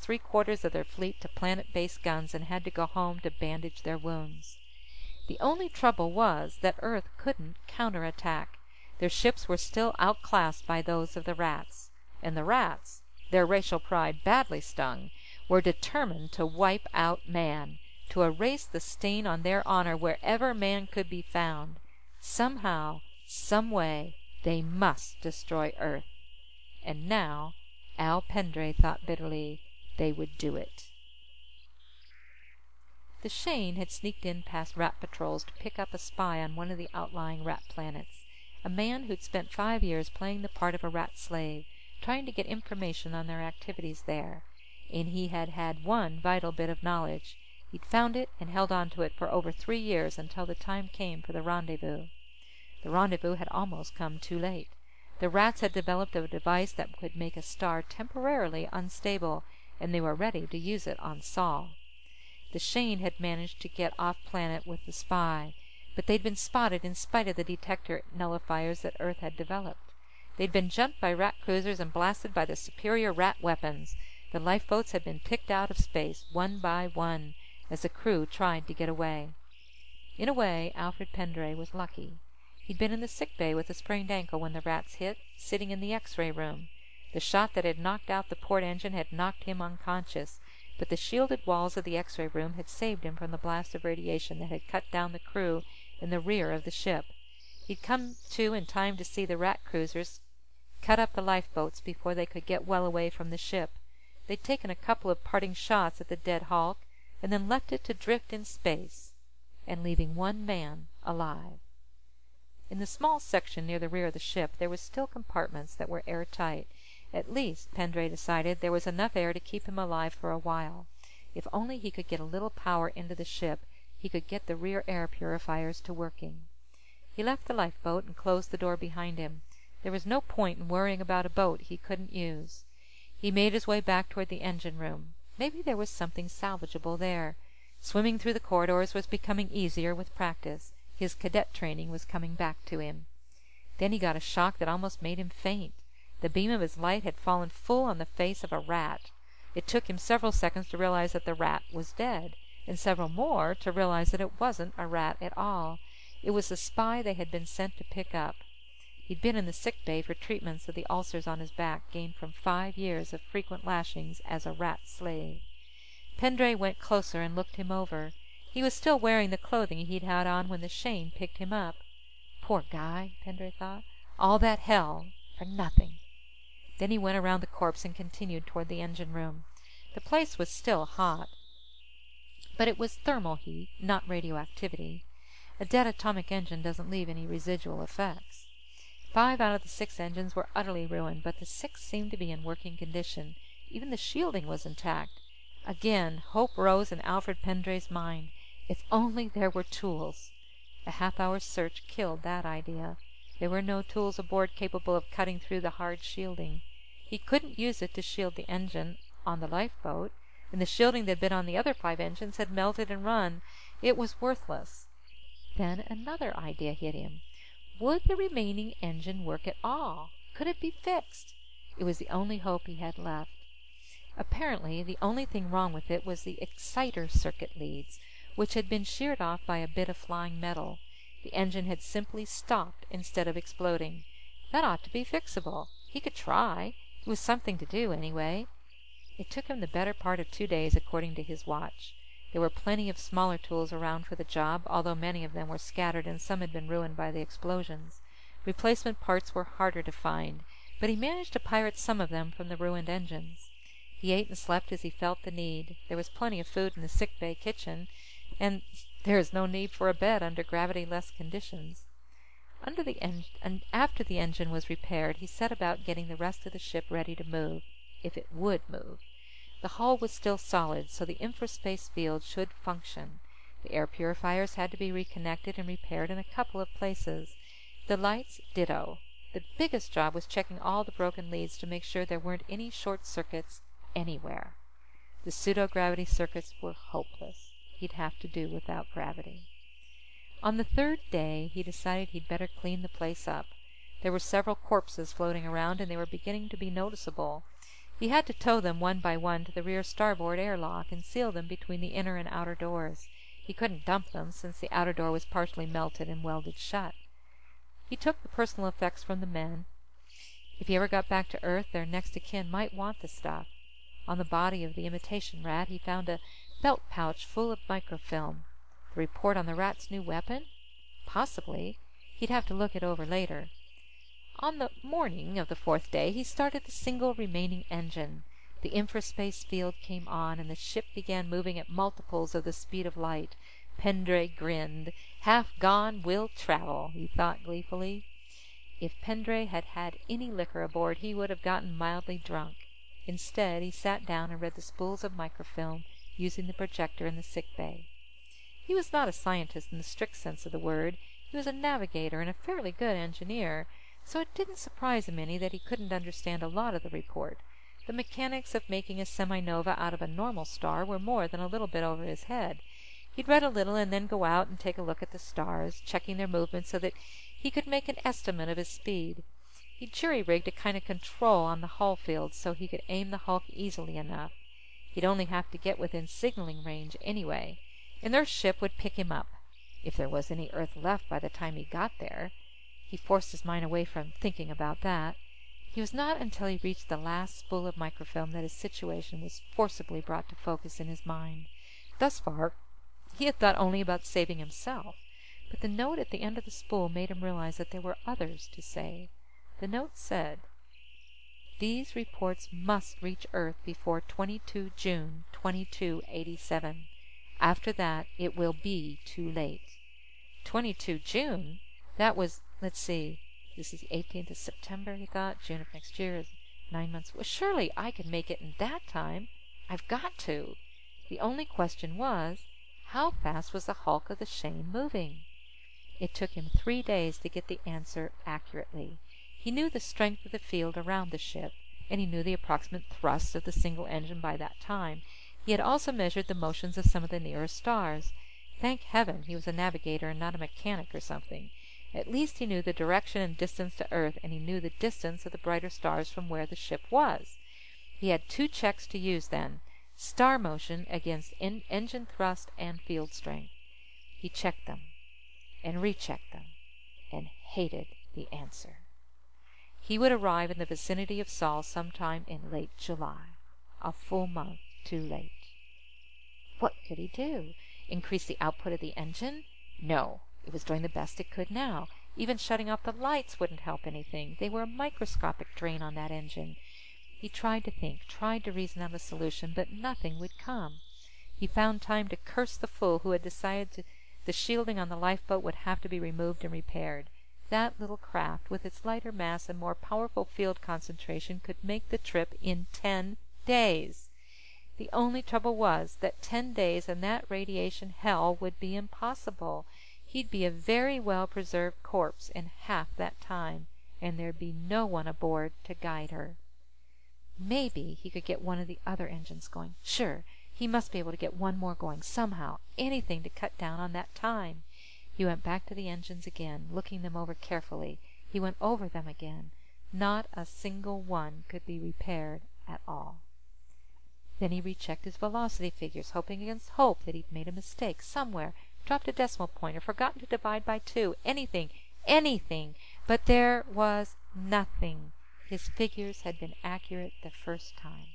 3/4 of their fleet to planet-based guns and had to go home to bandage their wounds. The only trouble was that Earth couldn't counterattack. Their ships were still outclassed by those of the Rats. And the Rats, their racial pride badly stung, were determined to wipe out man, to erase the stain on their honor wherever man could be found. Somehow, some way, they must destroy Earth. And now, Al Pendray thought bitterly, they would do it. The Shane had sneaked in past rat patrols to pick up a spy on one of the outlying rat planets, a man who'd spent 5 years playing the part of a rat slave, trying to get information on their activities there. And he had had one vital bit of knowledge. He'd found it and held on to it for over 3 years until the time came for the rendezvous. The rendezvous had almost come too late. The Rats had developed a device that could make a star temporarily unstable, and they were ready to use it on Sol. The Shane had managed to get off-planet with the spy, but they'd been spotted in spite of the detector nullifiers that Earth had developed. They'd been jumped by rat cruisers and blasted by the superior rat weapons. The lifeboats had been picked out of space, one by one, as the crew tried to get away. In a way, Alfred Pendray was lucky. He'd been in the sick bay with a sprained ankle when the Rats hit, sitting in the X-ray room. The shot that had knocked out the port engine had knocked him unconscious, but the shielded walls of the X-ray room had saved him from the blast of radiation that had cut down the crew in the rear of the ship. He'd come to in time to see the rat cruisers cut up the lifeboats before they could get well away from the ship. They'd taken a couple of parting shots at the dead Hulk, and then left it to drift in space, and leaving one man alive. In the small section near the rear of the ship there were still compartments that were airtight. At least, Pendray decided, there was enough air to keep him alive for a while. If only he could get a little power into the ship, he could get the rear air purifiers to working. He left the lifeboat and closed the door behind him. There was no point in worrying about a boat he couldn't use. He made his way back toward the engine room. Maybe there was something salvageable there. Swimming through the corridors was becoming easier with practice. His cadet training was coming back to him. Then he got a shock that almost made him faint. The beam of his light had fallen full on the face of a rat. It took him several seconds to realize that the rat was dead, and several more to realize that it wasn't a rat at all. It was the spy they had been sent to pick up. He'd been in the sick bay for treatments of the ulcers on his back, gained from 5 years of frequent lashings as a rat slave. Pendray went closer and looked him over. He was still wearing the clothing he'd had on when the Shane picked him up. Poor guy, Pendray thought. All that hell for nothing. Then he went around the corpse and continued toward the engine room. The place was still hot, but it was thermal heat, not radioactivity. A dead atomic engine doesn't leave any residual effects. 5 out of the 6 engines were utterly ruined, but the 6th seemed to be in working condition. Even the shielding was intact. Again, hope rose in Alfred Pendray's mind. If only there were tools. A half-hour's search killed that idea. There were no tools aboard capable of cutting through the hard shielding. He couldn't use it to shield the engine on the lifeboat, and the shielding that had been on the other 5 engines had melted and run. It was worthless. Then another idea hit him. Would the remaining engine work at all? Could it be fixed? It was the only hope he had left. Apparently, the only thing wrong with it was the exciter circuit leads, which had been sheared off by a bit of flying metal. The engine had simply stopped instead of exploding. That ought to be fixable. He could try. It was something to do, anyway. It took him the better part of 2 days, according to his watch. There were plenty of smaller tools around for the job, although many of them were scattered and some had been ruined by the explosions. Replacement parts were harder to find, but he managed to pirate some of them from the ruined engines. He ate and slept as he felt the need. There was plenty of food in the sick bay kitchen, and there is no need for a bed under gravity-less conditions. After the engine was repaired, he set about getting the rest of the ship ready to move, if it would move. The hull was still solid, so the infraspace field should function. The air purifiers had to be reconnected and repaired in a couple of places. The lights, ditto. The biggest job was checking all the broken leads to make sure there weren't any short circuits anywhere. The pseudo-gravity circuits were hopeless. He'd have to do without gravity. On the 3rd day, he decided he'd better clean the place up. There were several corpses floating around, and they were beginning to be noticeable. He had to tow them one by one to the rear starboard airlock and seal them between the inner and outer doors. He couldn't dump them, since the outer door was partially melted and welded shut. He took the personal effects from the men. If he ever got back to Earth, their next of kin might want the stuff. On the body of the imitation rat, he found a belt pouch full of microfilm. The report on the rat's new weapon? Possibly. He'd have to look it over later. On the morning of the 4th day, he started the single remaining engine. The infraspace field came on, and the ship began moving at multiples of the speed of light. Pendray grinned. "Half gone, we'll travel," he thought gleefully. If Pendray had had any liquor aboard, he would have gotten mildly drunk. Instead, he sat down and read the spools of microfilm, using the projector in the sick bay. He was not a scientist in the strict sense of the word. He was a navigator and a fairly good engineer, so it didn't surprise him any that he couldn't understand a lot of the report. The mechanics of making a seminova out of a normal star were more than a little bit over his head. He'd read a little and then go out and take a look at the stars, checking their movements so that he could make an estimate of his speed. He'd jury-rigged a kind of control on the hull field so he could aim the Hulk easily enough. He'd only have to get within signaling range anyway. An Earth ship would pick him up, if there was any Earth left by the time he got there. He forced his mind away from thinking about that. It was not until he reached the last spool of microfilm that his situation was forcibly brought to focus in his mind. Thus far, he had thought only about saving himself, but the note at the end of the spool made him realize that there were others to save. The note said, "These reports must reach Earth before 22 June 2287. After that, it will be too late." 22 June? That was, let's see, this is the 18th of September, he thought. June of next year is 9 months. Well, surely I can make it in that time. I've got to. The only question was, how fast was the hulk of the Shane moving? It took him 3 days to get the answer accurately. He knew the strength of the field around the ship, and he knew the approximate thrust of the single engine by that time. He had also measured the motions of some of the nearer stars. Thank heaven he was a navigator and not a mechanic or something. At least he knew the direction and distance to Earth, and he knew the distance of the brighter stars from where the ship was. He had 2 checks to use then: star motion against engine thrust and field strength. He checked them and rechecked them and hated the answer. He would arrive in the vicinity of Sol sometime in late July, a full month too late. What could he do? Increase the output of the engine? No. It was doing the best it could now. Even shutting off the lights wouldn't help anything. They were a microscopic drain on that engine. He tried to think, tried to reason out a solution, but nothing would come. He found time to curse the fool who had decided the shielding on the lifeboat would have to be removed and repaired. That little craft, with its lighter mass and more powerful field concentration, could make the trip in 10 days. The only trouble was that 10 days in that radiation hell would be impossible. He'd be a very well-preserved corpse in half that time, and there'd be no one aboard to guide her. Maybe he could get one of the other engines going. Sure, he must be able to get one more going somehow, anything to cut down on that time. He went back to the engines again, looking them over carefully. He went over them again. Not a single one could be repaired at all. Then he rechecked his velocity figures, hoping against hope that he'd made a mistake somewhere, dropped a decimal point, or forgotten to divide by 2. Anything, but there was nothing. His figures had been accurate the first time.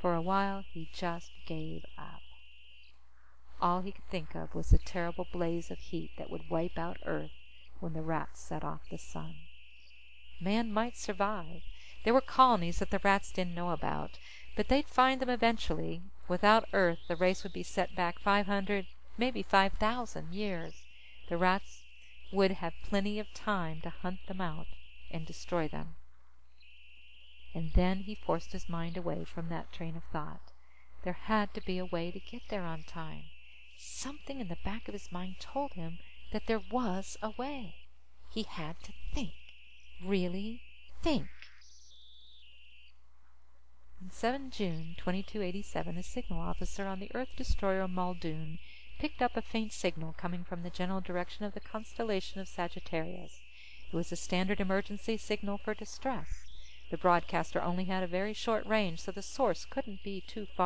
For a while he just gave up. All he could think of was the terrible blaze of heat that would wipe out Earth when the rats set off the sun. Man might survive. There were colonies that the rats didn't know about, but they'd find them eventually. Without Earth, the race would be set back 500, maybe 5,000 years. The rats would have plenty of time to hunt them out and destroy them. And then he forced his mind away from that train of thought. There had to be a way to get there on time. Something in the back of his mind told him that there was a way. He had to think. Really think. On 7 June 2287, a signal officer on the Earth destroyer Muldoon picked up a faint signal coming from the general direction of the constellation of Sagittarius. It was a standard emergency signal for distress. The broadcaster only had a very short range, so the source couldn't be too far